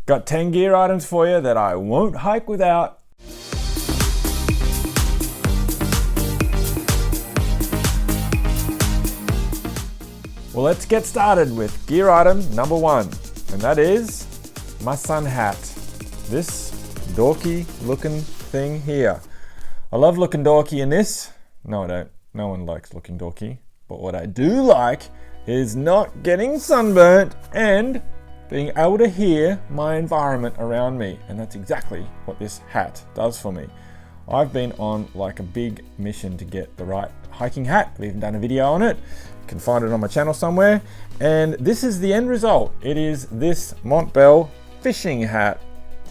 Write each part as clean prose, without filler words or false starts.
Got 10 gear items for you that I won't hike without. Well, let's get started with gear item number 1, and that is my sun hat. This dorky looking thing here. I love looking dorky in this. No, I don't. No one likes looking dorky. But what I do like is not getting sunburnt and being able to hear my environment around me. And that's exactly what this hat does for me. I've been on like a big mission to get the right hiking hat. I've even done a video on it. You can find it on my channel somewhere. And this is the end result. It is this Montbell fishing hat.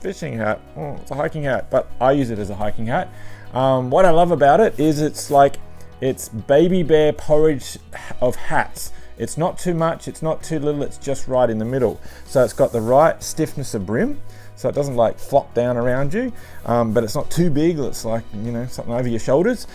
Oh, it's a hiking hat, but I use it as a hiking hat. What I love about it is it's baby bear porridge of hats. It's not too much, it's not too little, it's just right in the middle. So it's got the right stiffness of brim, so it doesn't like flop down around you, but it's not too big, it's like, you know, something over your shoulders.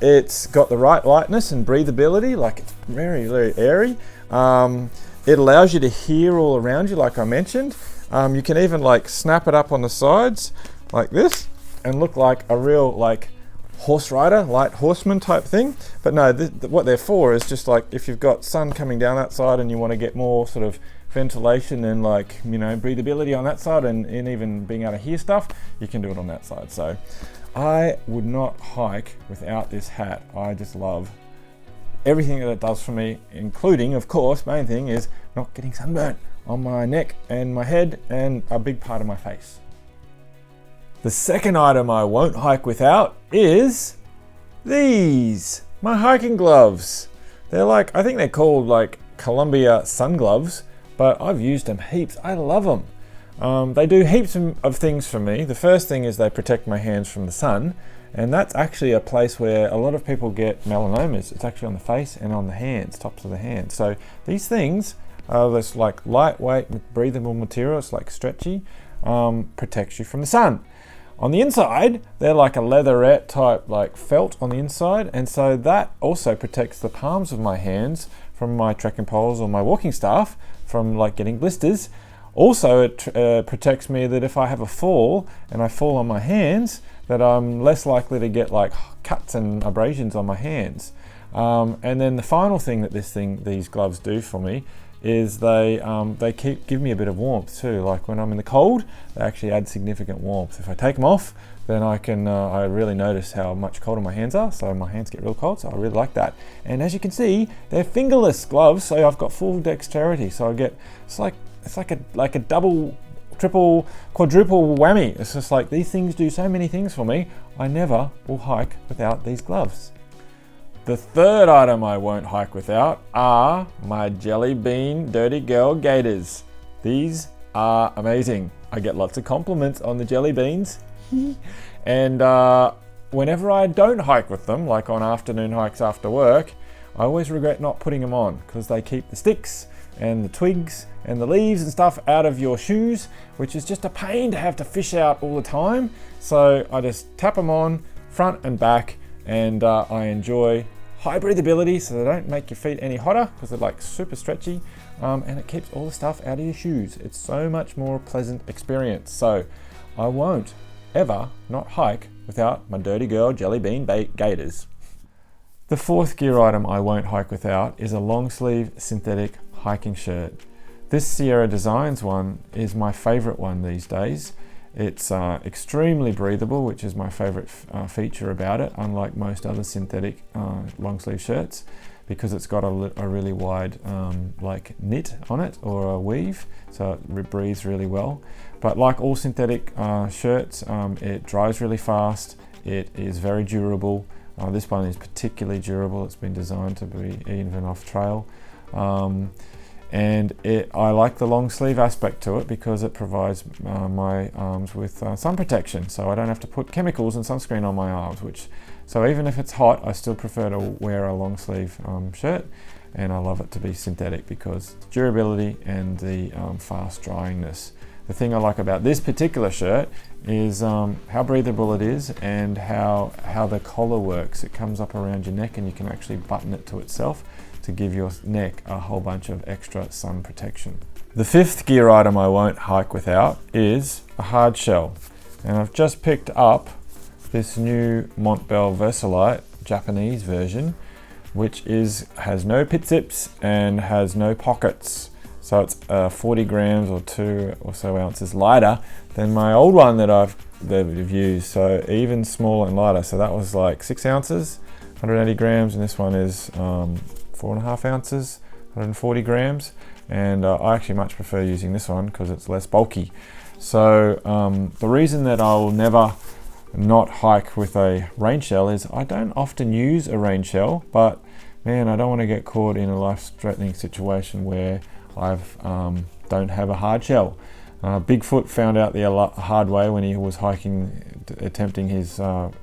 It's got the right lightness and breathability, like it's very, very airy. It allows you to hear all around you, like I mentioned. You can even like snap it up on the sides like this and look like a real like horse rider, light horseman type thing. But no, what they're for is just like if you've got sun coming down that side and you want to get more sort of ventilation and like, you know, breathability on that side and even being able to hear stuff, you can do it on that side. So I would not hike without this hat. I just love everything that it does for me, including, of course, main thing is not getting sunburnt on my neck and my head and a big part of my face. The second item I won't hike without is these, my hiking gloves. They're like, I think they're called like Columbia sun gloves, but I've used them heaps. I love them. They do heaps of things for me. The first thing is they protect my hands from the sun, and that's actually a place where a lot of people get melanomas. It's actually on the face and on the hands, tops of the hands. So these things are this like lightweight, breathable material. It's like stretchy, protects you from the sun. On the inside, they're like a leatherette type like felt on the inside, and so that also protects the palms of my hands from my trekking poles or my walking staff from like getting blisters. Also, it protects me that if I have a fall and I fall on my hands, that I'm less likely to get like cuts and abrasions on my hands. And then the final thing that these gloves do for me is they give me a bit of warmth too. Like when I'm in the cold, they actually add significant warmth. If I take them off, then I really notice how much colder my hands are. So my hands get real cold, so I really like that. And as you can see, they're fingerless gloves, so I've got full dexterity. So I get, it's like a double, triple, quadruple whammy. It's just like these things do so many things for me. I never will hike without these gloves. The third item I won't hike without are my Jelly Bean Dirty Girl gaiters. These are amazing. I get lots of compliments on the jelly beans. And whenever I don't hike with them, like on afternoon hikes after work, I always regret not putting them on because they keep the sticks and the twigs and the leaves and stuff out of your shoes, which is just a pain to have to fish out all the time. So I just tap them on front and back, and I enjoy high breathability, so they don't make your feet any hotter because they're like super stretchy, and it keeps all the stuff out of your shoes. It's so much more pleasant experience. So I won't ever not hike without my Dirty Girl Jelly Bean gaiters. The fourth gear item I won't hike without is a long sleeve synthetic hiking shirt. This Sierra Designs one is my favorite one these days. It's extremely breathable, which is my favorite feature about it, unlike most other synthetic long sleeve shirts, because it's got a really wide like knit on it or a weave, so it breathes really well. But like all synthetic shirts, it dries really fast. It is very durable. This one is particularly durable. It's been designed to be even off trail. And I like the long sleeve aspect to it because it provides my arms with sun protection, so I don't have to put chemicals and sunscreen on my arms, so even if it's hot, I still prefer to wear a long sleeve shirt, and I love it to be synthetic because durability and the fast dryingness. The thing I like about this particular shirt is how breathable it is and how the collar works. It comes up around your neck and you can actually button it to itself to give your neck a whole bunch of extra sun protection. The fifth gear item I won't hike without is a hard shell. And I've just picked up this new Montbell Versalite Japanese version, which has no pit zips and has no pockets. So it's 40 grams or 2 or so ounces lighter than my old one that I've used. So even smaller and lighter. So that was like 6 ounces, 180 grams, and this one is 4.5 ounces, 140 grams. And I actually much prefer using this one because it's less bulky. So the reason that I will never not hike with a rain shell is I don't often use a rain shell, but man, I don't want to get caught in a life-threatening situation where I don't have a hard shell. Bigfoot found out the hard way when he was hiking, attempting his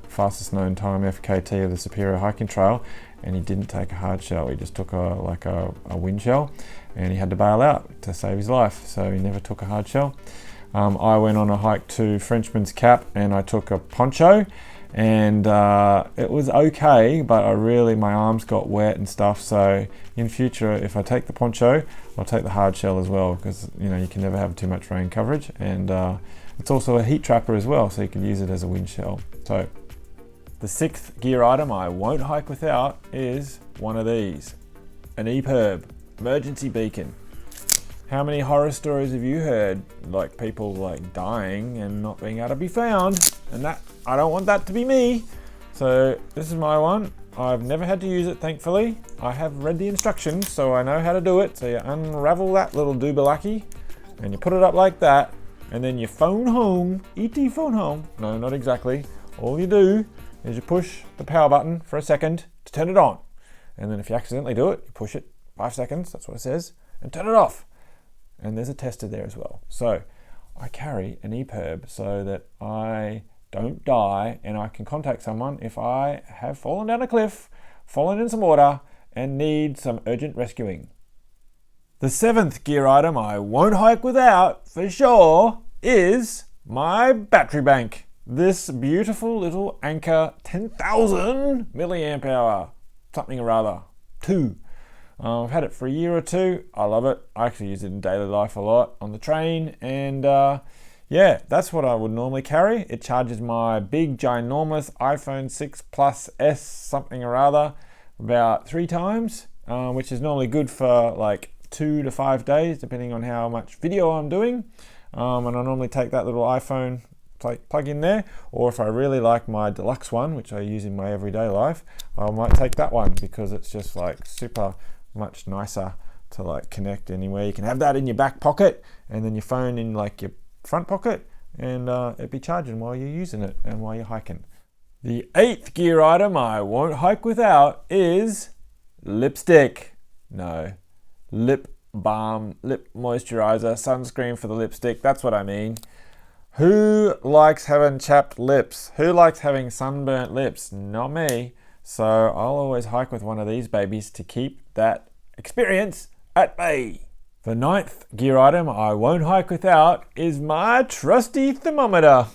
fastest known time FKT of the Superior Hiking Trail, and he didn't take a hard shell. He just took a wind shell, and he had to bail out to save his life. So he never took a hard shell. I went on a hike to Frenchman's Cap, and I took a poncho, and it was okay, but my arms got wet and stuff. So in future, if I take the poncho, I'll take the hard shell as well, because you can never have too much rain coverage, and it's also a heat trapper as well, so you can use it as a wind shell. So the sixth gear item I won't hike without is one of these, an EPIRB emergency beacon. How many horror stories have you heard, like people like dying and not being able to be found? And that, I don't want that to be me. So this is my one. I've never had to use it, thankfully. I have read the instructions, so I know how to do it. So you unravel that little doobalaki, and you put it up like that, and then you phone home, ET phone home. No, not exactly. All you do is you push the power button for a second to turn it on. And then if you accidentally do it, you push it 5 seconds, that's what it says, and turn it off. And there's a tester there as well. So I carry an EPIRB so that I don't die, and I can contact someone if I have fallen down a cliff, fallen in some water, and need some urgent rescuing. The seventh gear item I won't hike without, for sure, is my battery bank. This beautiful little Anker 10,000 milliamp hour, something or other, 2. I've had it for a year or 2. I love it. I actually use it in daily life a lot on the train, and yeah, that's what I would normally carry. It charges my big ginormous iPhone 6 Plus S something or other about 3 times, which is normally good for like 2 to 5 days depending on how much video I'm doing, and I normally take that little iPhone plug in there, or if I really like my deluxe one, which I use in my everyday life, I might take that one because it's just like super much nicer to like connect anywhere. You can have that in your back pocket and then your phone in like your front pocket, and it'd be charging while you're using it and while you're hiking. The eighth gear item I won't hike without is lipstick. No, lip balm, lip moisturizer, sunscreen for the lipstick. That's what I mean. Who likes having chapped lips? Who likes having sunburnt lips? Not me. So I'll always hike with one of these babies to keep that experience at bay. The ninth gear item I won't hike without is my trusty thermometer.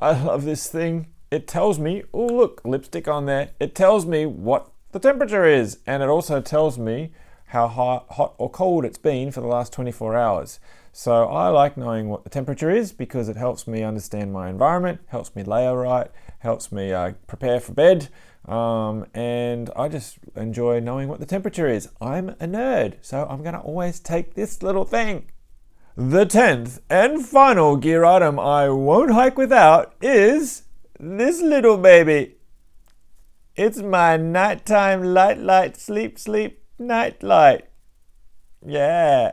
I love this thing. It tells me, oh look, lipstick on there. It tells me what the temperature is, and it also tells me how hot or cold it's been for the last 24 hours. So I like knowing what the temperature is because it helps me understand my environment, helps me layer right, helps me prepare for bed, and I just enjoy knowing what the temperature is. I'm a nerd, so I'm going to always take this little thing. The 10th and final gear item I won't hike without is this little baby. It's my nighttime light, sleep, night light. Yeah.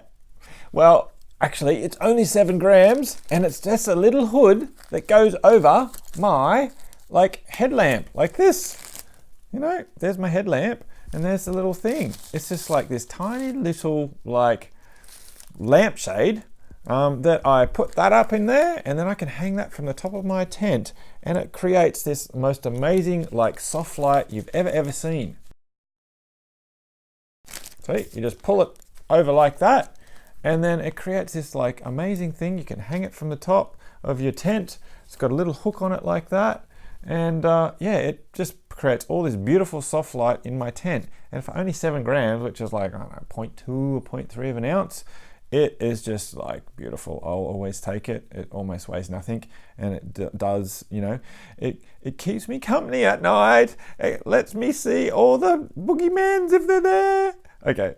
Well, actually, it's only 7 grams, and it's just a little hood that goes over my headlamp, like this. You know, there's my headlamp, and there's the little thing. It's just like this tiny little lampshade that I put that up in there, and then I can hang that from the top of my tent, and it creates this most amazing soft light you've ever seen. See, you just pull it over like that, and then it creates this amazing thing. You can hang it from the top of your tent. It's got a little hook on it like that, and yeah, it just creates all this beautiful soft light in my tent. And for only 7 grams, which is I don't know, 0.2 or 0.3 of an ounce, It is just like beautiful. I'll always take it. It almost weighs nothing, and it does, it keeps me company at night. It lets me see all the boogeymans if they're there. Okay,